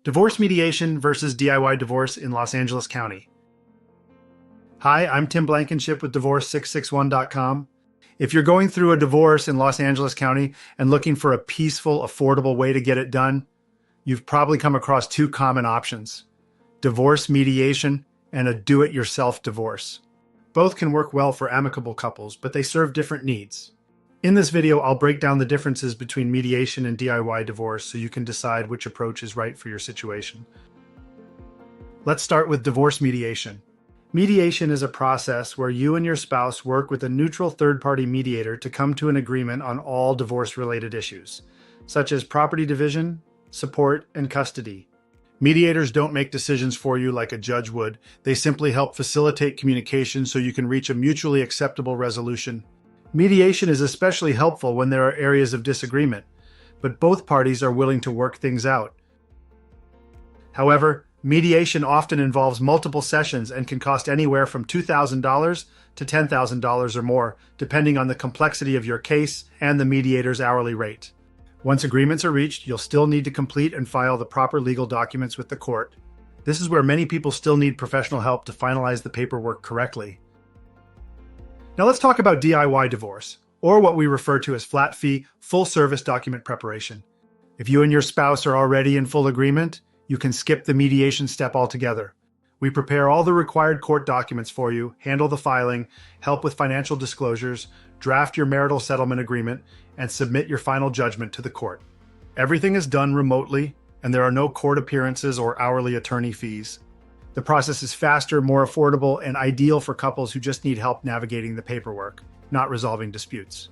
Divorce mediation versus DIY divorce in Los Angeles County. Hi, I'm Tim Blankenship with Divorce661.com. If you're going through a divorce in Los Angeles County and looking for a peaceful, affordable way to get it done, you've probably come across two common options: divorce mediation and a do-it-yourself divorce. Both can work well for amicable couples, but they serve different needs. In this video, I'll break down the differences between mediation and DIY divorce so you can decide which approach is right for your situation. Let's start with divorce mediation. Mediation is a process where you and your spouse work with a neutral third-party mediator to come to an agreement on all divorce-related issues, such as property division, support, and custody. Mediators don't make decisions for you like a judge would. They simply help facilitate communication so you can reach a mutually acceptable resolution. Mediation is especially helpful when there are areas of disagreement, but both parties are willing to work things out. However, mediation often involves multiple sessions and can cost anywhere from $2,000 to $10,000 or more, depending on the complexity of your case and the mediator's hourly rate. Once agreements are reached, you'll still need to complete and file the proper legal documents with the court. This is where many people still need professional help to finalize the paperwork correctly. Now let's talk about DIY divorce, or what we refer to as flat fee, full service document preparation. If you and your spouse are already in full agreement, you can skip the mediation step altogether. We prepare all the required court documents for you, handle the filing, help with financial disclosures, draft your marital settlement agreement, and submit your final judgment to the court. Everything is done remotely, and there are no court appearances or hourly attorney fees. The process is faster, more affordable, and ideal for couples who just need help navigating the paperwork, not resolving disputes.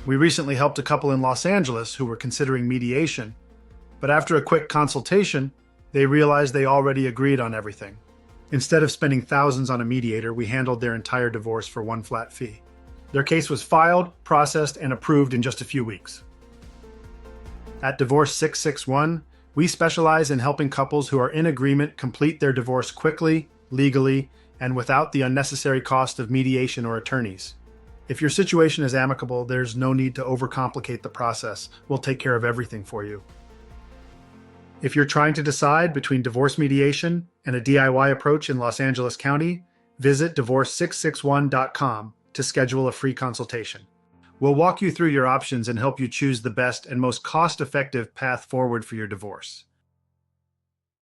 We recently helped a couple in Los Angeles who were considering mediation, but after a quick consultation, they realized they already agreed on everything. Instead of spending thousands on a mediator, we handled their entire divorce for one flat fee. Their case was filed, processed, and approved in just a few weeks. At Divorce661, we specialize in helping couples who are in agreement complete their divorce quickly, legally, and without the unnecessary cost of mediation or attorneys. If your situation is amicable, there's no need to overcomplicate the process. We'll take care of everything for you. If you're trying to decide between divorce mediation and a DIY approach in Los Angeles County, visit Divorce661.com to schedule a free consultation. We'll walk you through your options and help you choose the best and most cost-effective path forward for your divorce.